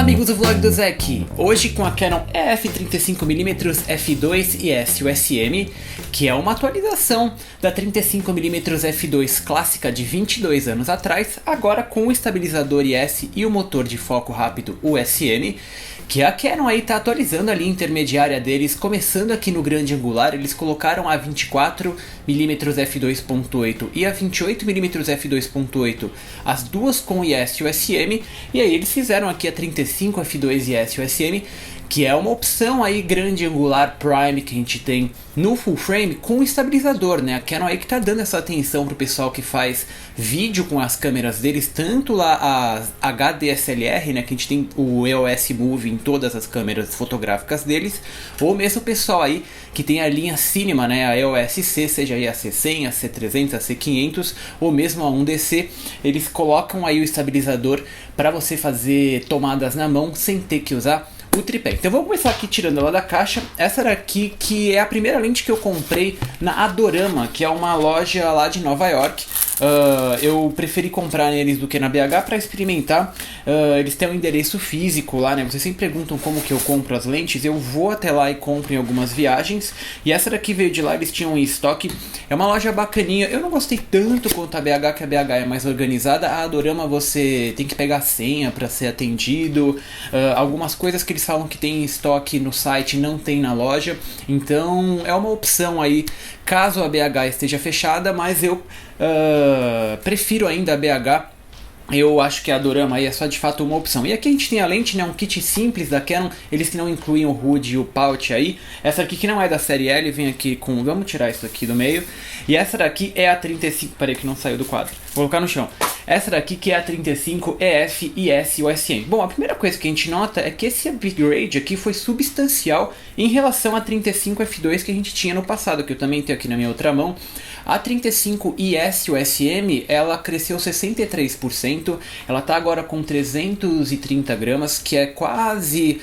amigos do vlog do Zé aqui, hoje com a Canon EF35mm f2 e S USM, que é uma atualização da 35mm f2 clássica de 22 anos atrás, agora com o estabilizador IS e o motor de foco rápido USM, que a Canon aí tá atualizando a linha intermediária deles, começando aqui no grande angular. Eles colocaram a 24mm f2.8 e a 28mm f2.8, as duas com IS USM, e aí eles fizeram aqui a 35 f2 IS USM, que é uma opção aí grande angular prime que a gente tem no full frame com estabilizador, né? A Canon aí que tá dando essa atenção pro pessoal que faz vídeo com as câmeras deles, tanto lá a HDSLR, né, que a gente tem o EOS Move em todas as câmeras fotográficas deles, ou mesmo o pessoal aí que tem a linha Cinema, né, a EOS C, seja aí a C100, a C300, a C500, ou mesmo a 1DC, eles colocam aí o estabilizador para você fazer tomadas na mão sem ter que usar o tripé. Então vamos começar aqui tirando ela da caixa. Essa daqui que é a primeira lente que eu comprei na Adorama, que é uma loja lá de Nova York. Eu preferi comprar neles do que na BH para experimentar. Eles têm um endereço físico lá, né? Vocês sempre perguntam como que eu compro as lentes. Eu vou até lá e compro em algumas viagens. E essa daqui veio de lá, eles tinham em estoque. É uma loja bacaninha. Eu não gostei tanto quanto a BH, que a BH é mais organizada. A Adorama você tem que pegar senha para ser atendido. Algumas coisas que eles falam que tem em estoque no site não tem na loja. Então é uma opção aí caso a BH esteja fechada, mas eu prefiro ainda a BH. Eu acho que a Adorama aí é só de fato uma opção. E aqui a gente tem a lente, né, um kit simples da Canon. Eles que não incluem o HUD e o pouch aí. Essa aqui que não é da série L, vem aqui com... Vamos tirar isso aqui do meio. E essa daqui é a 35... Peraí que não saiu do quadro. Vou colocar no chão. Essa daqui que é a 35 EF IS USM. Bom, a primeira coisa que a gente nota é que esse upgrade aqui foi substancial em relação a 35 F2 que a gente tinha no passado, que eu também tenho aqui na minha outra mão. A 35 IS USM, ela cresceu 63%, ela está agora com 330 gramas, que é quase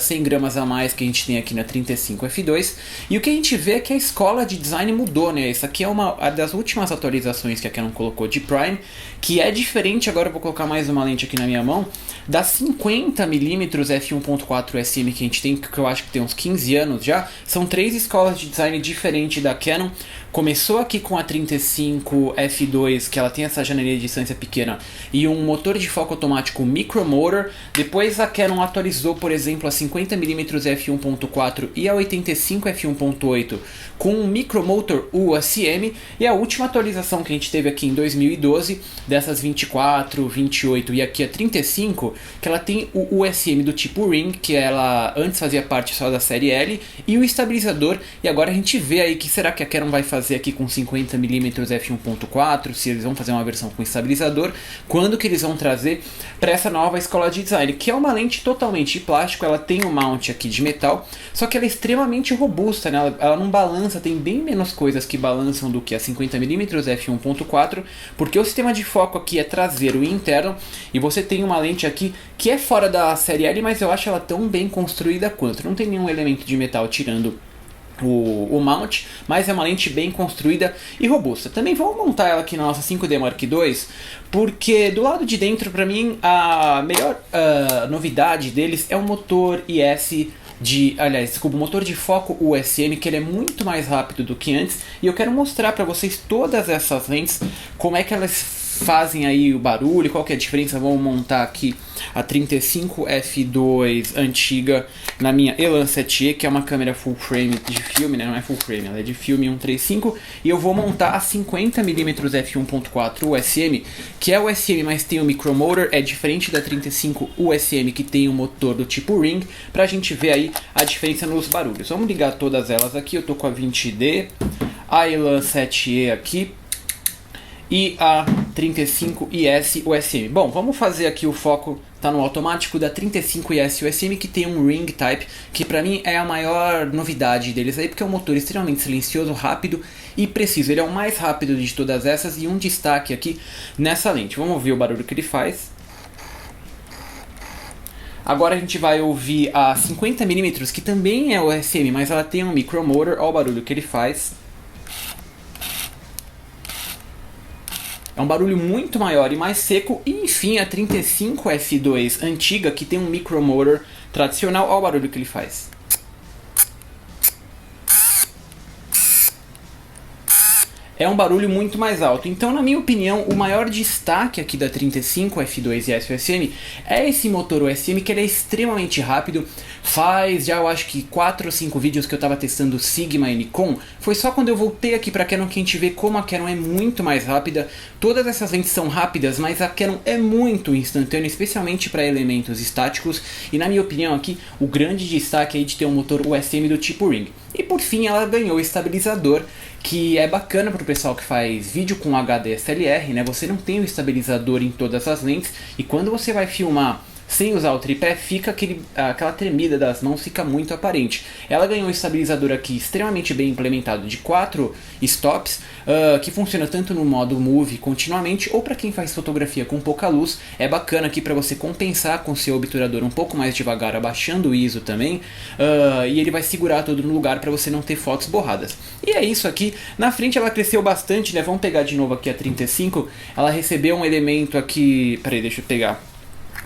100 gramas a mais que a gente tem aqui na 35 F2. E o que a gente vê é que a escola de design mudou, né? Essa aqui é uma das últimas atualizações que a Canon colocou de Prime, que é diferente. Agora eu vou colocar mais uma lente aqui na minha mão, da 50mm f1.4 SM que a gente tem, que eu acho que tem uns 15 anos já. São três escolas de design diferentes da Canon. Começou aqui com a 35 f2, que ela tem essa janelinha de distância pequena e um motor de foco automático micromotor. Depois a Canon atualizou, por exemplo, a 50mm f1.4 e a 85 f1.8 com um micromotor USM. E a última atualização que a gente teve aqui em 2012, dessas 24, 28 e aqui a 35, que ela tem o USM do tipo Ring, que ela antes fazia parte só da série L, e o estabilizador. E agora a gente vê aí que será que a Canon vai fazer aqui com 50mm f1.4, se eles vão fazer uma versão com estabilizador, quando que eles vão trazer para essa nova escola de design, que é uma lente totalmente de plástico. Ela tem um mount aqui de metal, só que ela é extremamente robusta, né? Ela não balança, tem bem menos coisas que balançam do que a 50mm f1.4, porque o sistema de foco aqui é traseiro e interno, e você tem uma lente aqui que é fora da série L, mas eu acho ela tão bem construída quanto. Não tem nenhum elemento de metal tirando o mount, mas é uma lente bem construída e robusta. Também vamos montar ela aqui na nossa 5D Mark II, porque do lado de dentro, para mim, a melhor novidade deles é o motor IS o motor de foco USM, que ele é muito mais rápido do que antes, e eu quero mostrar para vocês todas essas lentes, como é que elas fazem aí o barulho, qual que é a diferença. Vamos montar aqui a 35 f2 antiga na minha Elan 7E, que é uma câmera full frame de filme, né? Não é full frame, ela é de filme 135, e eu vou montar a 50mm f1.4 USM, que é o USM, mas tem o micromotor, é diferente da 35 USM, que tem o motor do tipo Ring, pra gente ver aí a diferença nos barulhos. Vamos ligar todas elas aqui. Eu tô com a 20D, a Elan 7E aqui, e a 35 IS USM. Bom, vamos fazer aqui o foco, tá no automático da 35 IS USM, que tem um Ring Type, que pra mim é a maior novidade deles aí, porque é um motor extremamente silencioso, rápido e preciso. Ele é o mais rápido de todas essas, e um destaque aqui nessa lente. Vamos ouvir o barulho que ele faz. Agora a gente vai ouvir a 50mm, que também é USM, mas ela tem um micromotor. Olha o barulho que ele faz. É um barulho muito maior e mais seco. E enfim, a 35F2 antiga, que tem um micromotor tradicional, olha o barulho que ele faz. É um barulho muito mais alto. Então, na minha opinião, o maior destaque aqui da 35F2 e S-USM é esse motor USM, que ele é extremamente rápido. Faz já, eu acho que 4 ou 5 vídeos que eu estava testando o Sigma e Nikon. Foi só quando eu voltei aqui para a Canon que a gente vê como a Canon é muito mais rápida. Todas essas lentes são rápidas, mas a Canon é muito instantânea, especialmente para elementos estáticos. E na minha opinião aqui, o grande destaque é de ter um motor USM do tipo Ring. E por fim, ela ganhou o estabilizador, que é bacana para o pessoal que faz vídeo com HD SLR, né? Você não tem o estabilizador em todas as lentes, e quando você vai filmar sem usar o tripé, fica aquela tremida das mãos, fica muito aparente. Ela ganhou um estabilizador aqui extremamente bem implementado de 4 stops, que funciona tanto no modo Move continuamente, ou para quem faz fotografia com pouca luz. É bacana aqui para você compensar com seu obturador um pouco mais devagar, abaixando o ISO também, e ele vai segurar tudo no lugar para você não ter fotos borradas. E é isso aqui. Na frente ela cresceu bastante, né? Vamos pegar de novo aqui a 35. Ela recebeu um elemento aqui, peraí, deixa eu pegar,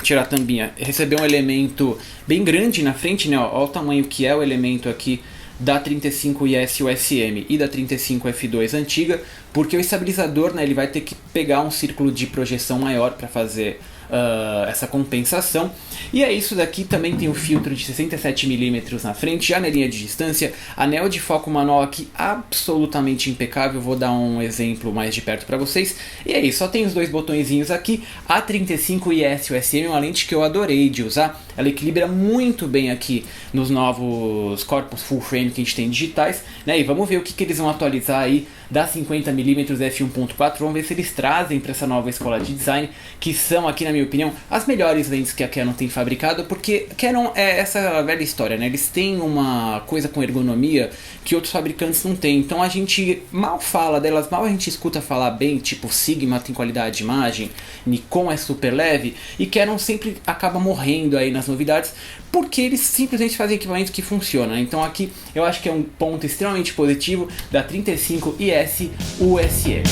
tirar a tampinha, recebeu um elemento bem grande na frente, né? Olha o tamanho que é o elemento aqui da 35IS USM e da 35F2 antiga, porque o estabilizador, né, ele vai ter que pegar um círculo de projeção maior para fazer essa compensação. E é isso daqui. Também tem o filtro de 67mm na frente, janelinha de distância, anel de foco manual aqui absolutamente impecável. Vou dar um exemplo mais de perto para vocês. E é isso, só tem os dois botõezinhos aqui. A 35IS USM é uma lente que eu adorei de usar. Ela equilibra muito bem aqui nos novos corpos full frame que a gente tem digitais, né? E vamos ver o que eles vão atualizar aí da 50mm f1.4. Vamos ver se eles trazem para essa nova escola de design, que são aqui, na minha opinião, as melhores lentes que a Canon tem fabricado, porque Canon é essa velha história, né? Eles têm uma coisa com ergonomia que outros fabricantes não têm. Então a gente mal fala delas, mal a gente escuta falar bem, tipo Sigma tem qualidade de imagem, Nikon é super leve, e Canon sempre acaba morrendo aí nas novidades, porque eles simplesmente fazem equipamentos que funcionam. Então aqui eu acho que é um ponto extremamente positivo da 35IS USM.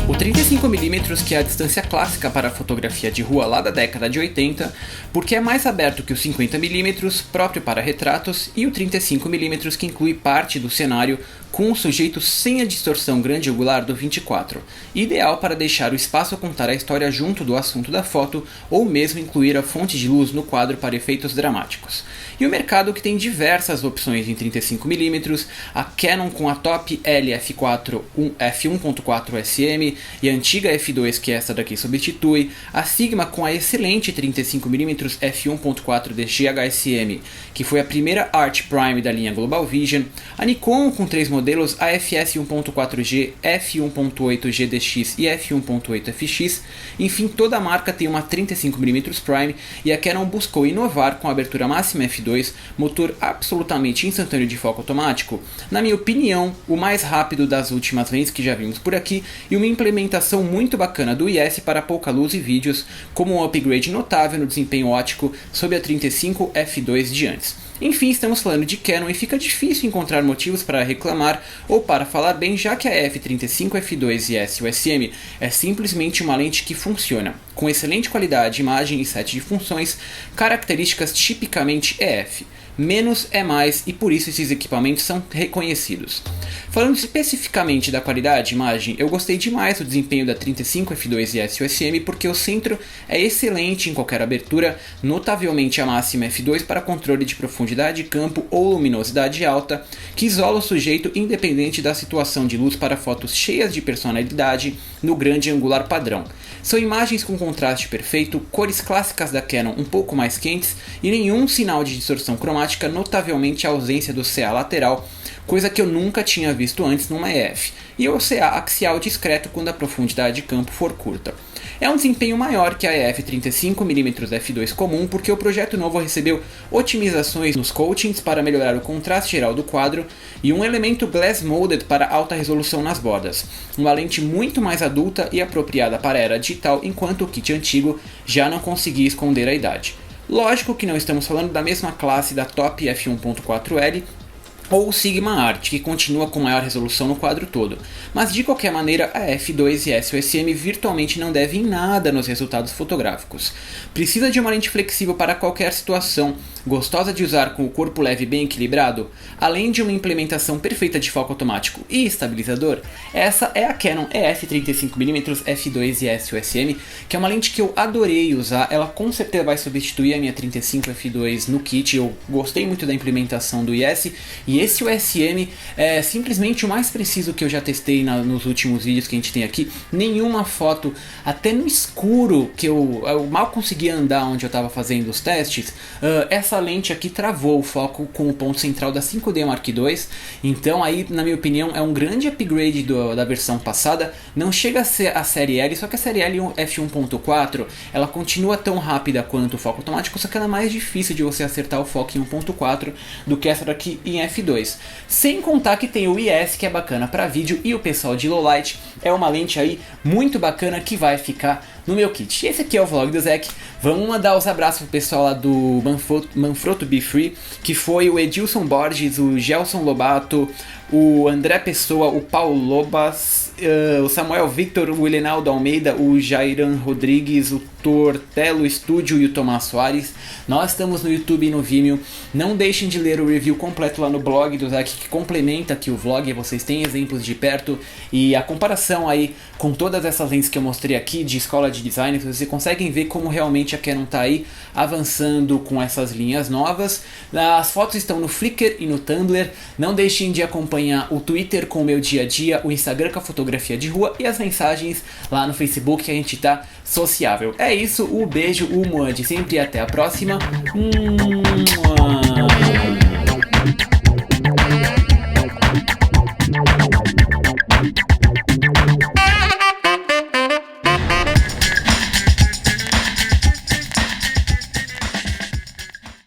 O 35mm, que é a distância clássica para a fotografia de rua lá da década de 80, porque é mais aberto que o 50mm, próprio para retratos, e o 35mm, que inclui parte do cenário com o sujeito sem a distorção grande angular do 24, ideal para deixar o espaço contar a história junto do assunto da foto, ou mesmo incluir a fonte de luz no quadro para efeitos dramáticos. E o mercado, que tem diversas opções em 35mm, a Canon com a top LF4 f1.4 SM e a antiga F2, que essa daqui substitui, a Sigma com a excelente 35mm f1.4 DG HSM, que foi a primeira Art Prime da linha Global Vision, a Nikon com 3 modelos, a FS 1.4G, f1.8G DX e f1.8 FX. Enfim, toda a marca tem uma 35mm Prime, e a Canon buscou inovar com a abertura máxima f2, motor absolutamente instantâneo de foco automático, na minha opinião, o mais rápido das últimas lentes que já vimos por aqui, e uma implementação muito bacana do IS para pouca luz e vídeos, como um upgrade notável no desempenho óptico sobre a 35F2 de antes. Enfim, estamos falando de Canon e fica difícil encontrar motivos para reclamar ou para falar bem, já que a F35F2 e S-USM é simplesmente uma lente que funciona, com excelente qualidade de imagem e set de funções, características tipicamente EF. Menos é mais, e por isso esses equipamentos são reconhecidos. Falando especificamente da qualidade de imagem, eu gostei demais do desempenho da 35F2 e S-USM, porque o centro é excelente em qualquer abertura, notavelmente a máxima F2 para controle de profundidade de campo ou luminosidade alta, que isola o sujeito independente da situação de luz para fotos cheias de personalidade no grande angular padrão. São imagens com contraste perfeito, cores clássicas da Canon um pouco mais quentes e nenhum sinal de distorção cromática, notavelmente a ausência do CA lateral, coisa que eu nunca tinha visto antes numa EF, e o CA axial discreto quando a profundidade de campo for curta. É um desempenho maior que a EF 35mm f2 comum, porque o projeto novo recebeu otimizações nos coatings para melhorar o contraste geral do quadro e um elemento glass molded para alta resolução nas bordas, uma lente muito mais adulta e apropriada para a era digital, enquanto o kit antigo já não conseguia esconder a idade. Lógico que não estamos falando da mesma classe da Top F1.4L ou o Sigma Art, que continua com maior resolução no quadro todo. Mas de qualquer maneira, a F2 e a SOSM virtualmente não devem nada nos resultados fotográficos. Precisa de uma lente flexível para qualquer situação, gostosa de usar com o corpo leve e bem equilibrado, além de uma implementação perfeita de foco automático e estabilizador. Essa é a Canon EF 35mm F2 e SOSM, que é uma lente que eu adorei usar. Ela com certeza vai substituir a minha 35 F2 no kit. Eu gostei muito da implementação do IS, e esse USM é simplesmente o mais preciso que eu já testei nos últimos vídeos que a gente tem aqui. Nenhuma foto, até no escuro, que eu mal conseguia andar onde eu estava fazendo os testes, essa lente aqui travou o foco com o ponto central da 5D Mark II. Então aí, na minha opinião, é um grande upgrade da versão passada. Não chega a ser a série L, só que a série L F1.4 ela continua tão rápida quanto o foco automático, só que ela é mais difícil de você acertar o foco em 1.4 do que essa daqui em F2. Sem contar que tem o IS, que é bacana para vídeo, e o pessoal de Lowlight é uma lente aí muito bacana que vai ficar no meu kit. Esse aqui é o vlog do Zek. Vamos mandar os abraços pro pessoal lá do Manfrotto Be Free, que foi o Edilson Borges, o Gelson Lobato, o André Pessoa, o Paulo Lobas, o Samuel Victor, o Elenaldo Almeida, o Jairan Rodrigues, o Tortello Studio e o Tomás Soares. Nós estamos no YouTube e no Vimeo. Não deixem de ler o review completo lá no blog do Zek, que complementa aqui o vlog. Vocês têm exemplos de perto e a comparação aí com todas essas lentes que eu mostrei aqui de escola de design. Vocês conseguem ver como realmente a Canon está aí avançando com essas linhas novas. As fotos estão no Flickr e no Tumblr. Não deixem de acompanhar o Twitter com o meu dia a dia, o Instagram com a fotografia de rua e as mensagens lá no Facebook, que a gente tá sociável. É isso, o beijo, o Moa de sempre e até a próxima.